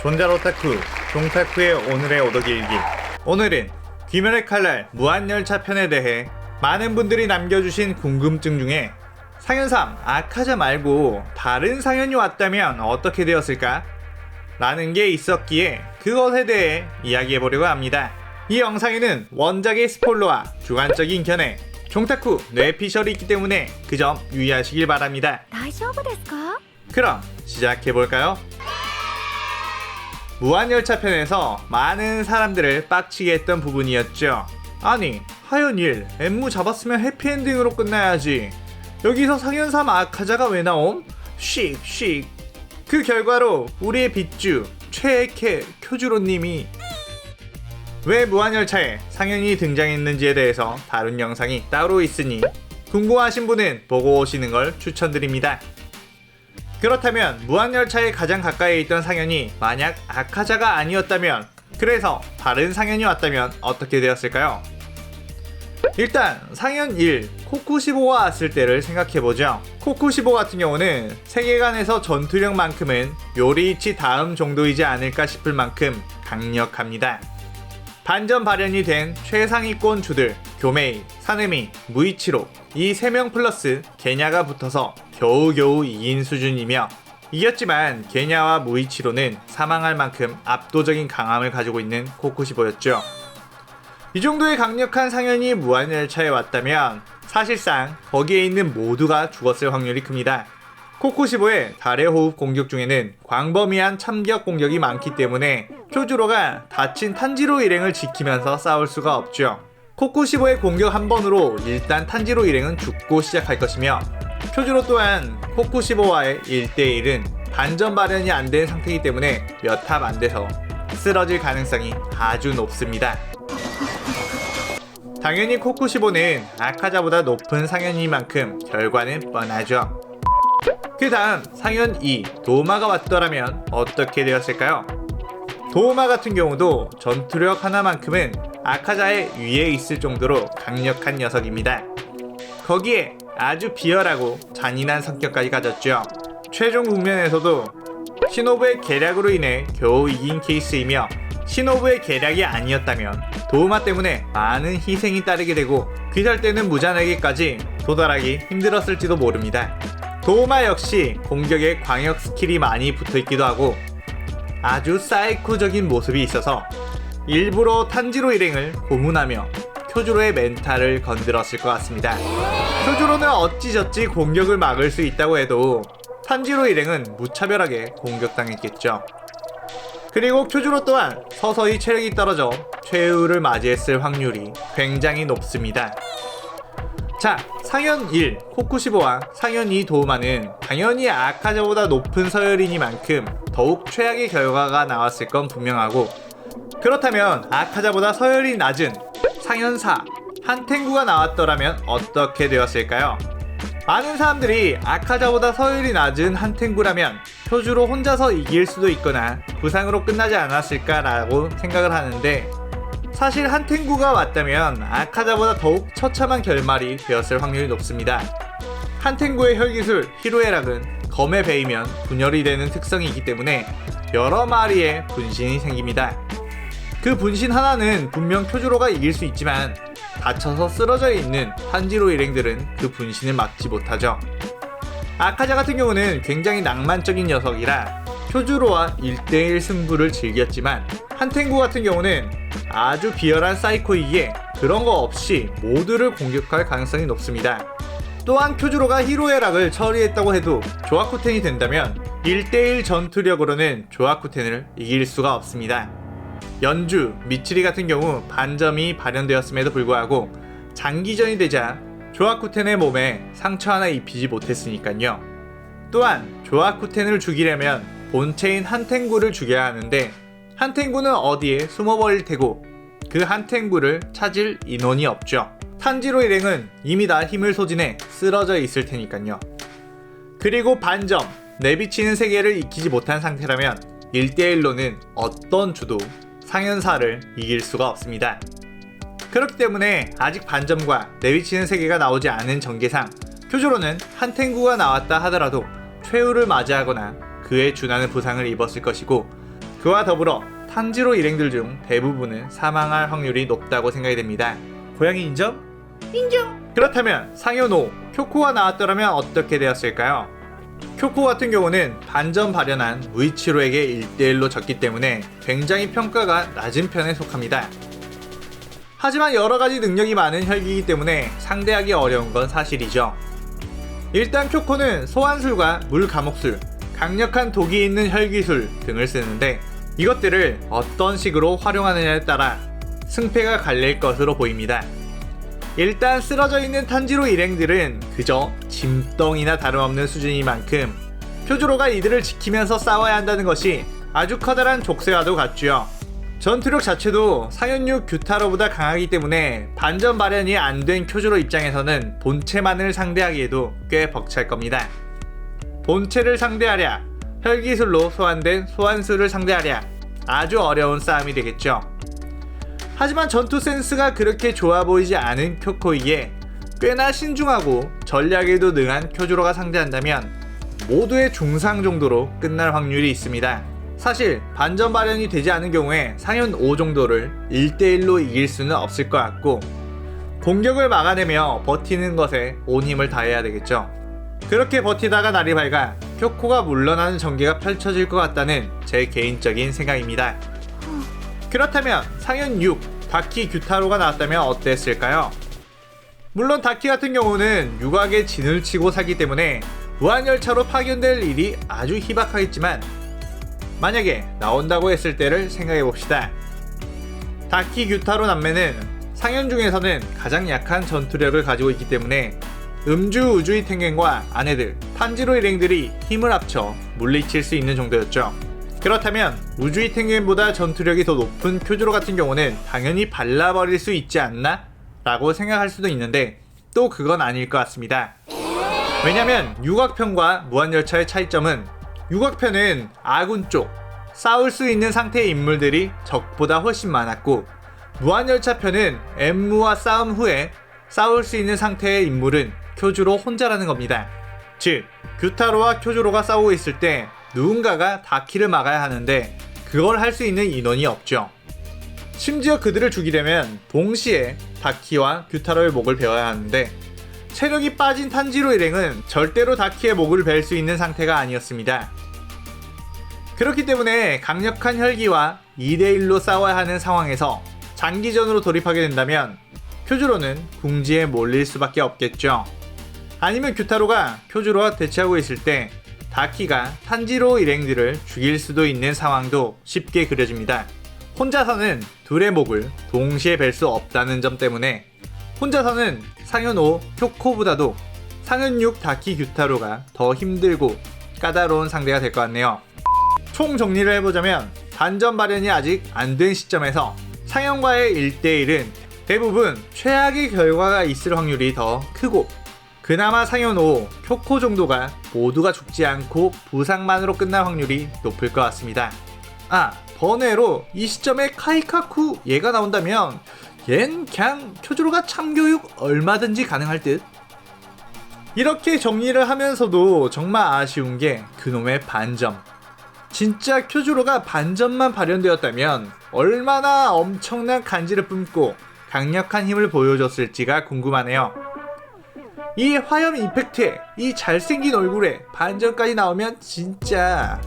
존잘오타쿠, 종타쿠의 오늘의 오더길기. 오늘은 귀멸의 칼날 무한열차 편에 대해 많은 분들이 남겨주신 궁금증 중에 상현3 아카자 말고 다른 상현이 왔다면 어떻게 되었을까? 라는 게 있었기에 그것에 대해 이야기해보려고 합니다. 이 영상에는 원작의 스포일러와 주관적인 견해, 종타쿠 뇌피셜이 있기 때문에 그 점 유의하시길 바랍니다. 大丈夫ですか? 그럼 시작해볼까요? 무한열차 편에서 많은 사람들을 빡치게 했던 부분이었죠. 아니, 하연 1, 엠무 잡았으면 해피엔딩으로 끝나야지. 여기서 상현3 아카자가 왜 나옴? 씩. 그 결과로 우리의 빗주 최애캐 쿄주로님이 왜 무한열차에 상현이 등장했는지에 대해서 다룬 영상이 따로 있으니 궁금하신 분은 보고 오시는 걸 추천드립니다. 그렇다면 무한열차에 가장 가까이 있던 상현이 만약 아카자가 아니었다면, 그래서 다른 상현이 왔다면 어떻게 되었을까요? 일단 상현 1, 코쿠시보가 왔을 때를 생각해보죠. 코쿠시보 같은 경우는 세계관에서 전투력만큼은 요리이치 다음 정도이지 않을까 싶을 만큼 강력합니다. 반전 발현이 된 최상위권 주들 교메이, 사네미, 무이치로 이 3명 플러스 게냐가 붙어서 겨우겨우 이긴 수준이며, 이겼지만 게냐와 무이치로는 사망할 만큼 압도적인 강함을 가지고 있는 코쿠시보였죠. 이 정도의 강력한 상현이 무한열차에 왔다면 사실상 거기에 있는 모두가 죽었을 확률이 큽니다. 코쿠시보의 달의 호흡 공격 중에는 광범위한 참격 공격이 많기 때문에 쿄주로가 다친 탄지로 일행을 지키면서 싸울 수가 없죠. 코쿠시보의 공격 한 번으로 일단 탄지로 일행은 죽고 시작할 것이며, 쿄주로 또한 코쿠시보와의 1대1은 반전 발현이 안 된 상태이기 때문에 몇 합 안 돼서 쓰러질 가능성이 아주 높습니다. 당연히 코쿠시보는 아카자보다 높은 상현이만큼 결과는 뻔하죠. 그 다음 상현 2, 도우마가 왔더라면 어떻게 되었을까요? 도우마 같은 경우도 전투력 하나만큼은 아카자의 위에 있을 정도로 강력한 녀석입니다. 거기에 아주 비열하고 잔인한 성격까지 가졌죠. 최종 국면에서도 시노부의 계략으로 인해 겨우 이긴 케이스이며, 시노부의 계략이 아니었다면 도우마 때문에 많은 희생이 따르게 되고 귀살 때는 무잔에게까지 도달하기 힘들었을지도 모릅니다. 도우마 역시 공격에 광역 스킬이 많이 붙어있기도 하고 아주 사이코적인 모습이 있어서 일부러 탄지로 일행을 고문하며 쿄주로의 멘탈을 건드렸을 것 같습니다. 쿄주로는 어찌저찌 공격을 막을 수 있다고 해도 탄지로 일행은 무차별하게 공격당했겠죠. 그리고 쿄주로 또한 서서히 체력이 떨어져 최후를 맞이했을 확률이 굉장히 높습니다. 자, 상현 1, 코쿠시보와 상현 2, 도우마는 당연히 아카자보다 높은 서열이니만큼 더욱 최악의 결과가 나왔을 건 분명하고, 그렇다면 아카자보다 서열이 낮은 상현 4, 한탱구가 나왔더라면 어떻게 되었을까요? 많은 사람들이 아카자보다 서열이 낮은 한탱구라면 쿄주로 혼자서 이길 수도 있거나 부상으로 끝나지 않았을까라고 생각을 하는데, 사실 한탱구가 왔다면 아카자보다 더욱 처참한 결말이 되었을 확률이 높습니다. 한탱구의 혈기술 히로에락은 검에 베이면 분열이 되는 특성이기 때문에 여러 마리의 분신이 생깁니다. 그 분신 하나는 분명 쿄주로가 이길 수 있지만 다쳐서 쓰러져 있는 탄지로 일행들은 그 분신을 막지 못하죠. 아카자 같은 경우는 굉장히 낭만적인 녀석이라 쿄주로와 1대1 승부를 즐겼지만, 한탱구 같은 경우는 아주 비열한 사이코이기에 그런 거 없이 모두를 공격할 가능성이 높습니다. 또한 쿄주로가 히로에락을 처리했다고 해도 조아쿠텐이 된다면 1대1 전투력으로는 조아쿠텐을 이길 수가 없습니다. 연주, 미츠리 같은 경우 반점이 발현되었음에도 불구하고 장기전이 되자 조아쿠텐의 몸에 상처 하나 입히지 못했으니까요. 또한 조아쿠텐을 죽이려면 본체인 한탱구를 죽여야 하는데, 한탱구는 어디에 숨어버릴 테고 그 한탱구를 찾을 인원이 없죠. 탄지로 일행은 이미 다 힘을 소진해 쓰러져 있을 테니까요. 그리고 반점, 내비치는 세계를 익히지 못한 상태라면 1대1로는 어떤 주도 상현사를 이길 수가 없습니다. 그렇기 때문에 아직 반점과 내비치는 세계가 나오지 않은 전개상 쿄주로는 한탱구가 나왔다 하더라도 최후를 맞이하거나 그에 준하는 부상을 입었을 것이고, 그와 더불어 탄지로 일행들 중 대부분은 사망할 확률이 높다고 생각이 됩니다. 고양이 인정? 인정! 그렇다면 상현 5, 쿄코가 나왔더라면 어떻게 되었을까요? 쿄코 같은 경우는 반전 발현한 무이치로에게 1대1로 졌기 때문에 굉장히 평가가 낮은 편에 속합니다. 하지만 여러가지 능력이 많은 혈기이기 때문에 상대하기 어려운 건 사실이죠. 일단 쿄코는 소환술과 물감옥술, 강력한 독이 있는 혈기술 등을 쓰는데 이것들을 어떤 식으로 활용하느냐에 따라 승패가 갈릴 것으로 보입니다. 일단 쓰러져 있는 탄지로 일행들은 그저 짐덩이나 다름없는 수준이만큼 쿄조로가 이들을 지키면서 싸워야 한다는 것이 아주 커다란 족쇄와도 같죠. 전투력 자체도 상현육 규타로보다 강하기 때문에 반전 발현이 안 된 쿄조로 입장에서는 본체만을 상대하기에도 꽤 벅찰 겁니다. 본체를 상대하랴, 혈기술로 소환된 소환술을 상대하랴, 아주 어려운 싸움이 되겠죠. 하지만 전투 센스가 그렇게 좋아 보이지 않은 쿄코이에 꽤나 신중하고 전략에도 능한 쿄조로가 상대한다면 모두의 중상 정도로 끝날 확률이 있습니다. 사실 반전 발현이 되지 않은 경우에 상현 5 정도를 1대1로 이길 수는 없을 것 같고 공격을 막아내며 버티는 것에 온 힘을 다해야 되겠죠. 그렇게 버티다가 날이 밝아 쿄코가 물러나는 전개가 펼쳐질 것 같다는 제 개인적인 생각입니다. 그렇다면 상현 6, 다키 규타로가 나왔다면 어땠을까요? 물론 다키 같은 경우는 유곽에 진을 치고 살기 때문에 무한열차로 파견될 일이 아주 희박하겠지만 만약에 나온다고 했을 때를 생각해봅시다. 다키 규타로 남매는 상현 중에서는 가장 약한 전투력을 가지고 있기 때문에 음주 우주이 텐겐과 아내들, 탄지로 일행들이 힘을 합쳐 물리칠 수 있는 정도였죠. 그렇다면 우주이 텐겐보다 전투력이 더 높은 쿄조로 같은 경우는 당연히 발라버릴 수 있지 않나? 라고 생각할 수도 있는데 또 그건 아닐 것 같습니다. 왜냐면 육각편과 무한열차의 차이점은 육각편은 아군 쪽, 싸울 수 있는 상태의 인물들이 적보다 훨씬 많았고 무한열차편은 엠무와 싸움 후에 싸울 수 있는 상태의 인물은 쿄조로 혼자라는 겁니다. 즉, 규타로와 쿄조로가 싸우고 있을 때 누군가가 다키를 막아야 하는데 그걸 할 수 있는 인원이 없죠. 심지어 그들을 죽이려면 동시에 다키와 규타로의 목을 베어야 하는데 체력이 빠진 탄지로 일행은 절대로 다키의 목을 벨 수 있는 상태가 아니었습니다. 그렇기 때문에 강력한 혈기와 2대1로 싸워야 하는 상황에서 장기전으로 돌입하게 된다면 쿄조로는 궁지에 몰릴 수밖에 없겠죠. 아니면 규타로가 쿄조로와 대치하고 있을 때 다키가 탄지로 일행들을 죽일 수도 있는 상황도 쉽게 그려집니다. 혼자서는 둘의 목을 동시에 벨 수 없다는 점 때문에 혼자서는 상현 5 쿄코보다도 상현 6 다키 규타로가 더 힘들고 까다로운 상대가 될 것 같네요. 총 정리를 해보자면 반전 발현이 아직 안 된 시점에서 상현과의 1대1은 대부분 최악의 결과가 있을 확률이 더 크고 그나마 상현 5, 쿄코 정도가 모두가 죽지 않고 부상만으로 끝날 확률이 높을 것 같습니다. 번외로 이 시점에 카이카쿠 얘가 나온다면 얜 그냥 쿄조로가 참교육 얼마든지 가능할 듯? 이렇게 정리를 하면서도 정말 아쉬운 게 그놈의 반점. 진짜 쿄조로가 반점만 발현되었다면 얼마나 엄청난 간지를 뿜고 강력한 힘을 보여줬을지가 궁금하네요. 이 화염 이펙트에 이 잘생긴 얼굴에 반전까지 나오면 진짜...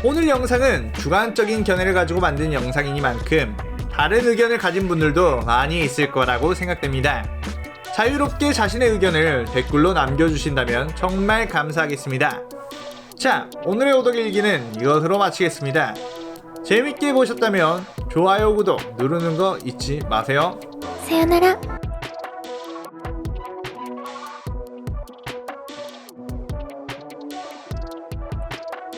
오늘 영상은 주관적인 견해를 가지고 만든 영상이니만큼 다른 의견을 가진 분들도 많이 있을 거라고 생각됩니다. 자유롭게 자신의 의견을 댓글로 남겨주신다면 정말 감사하겠습니다. 자, 오늘의 오덕일기는 이것으로 마치겠습니다. 재밌게 보셨다면 좋아요, 구독 누르는 거 잊지 마세요. 사요나라.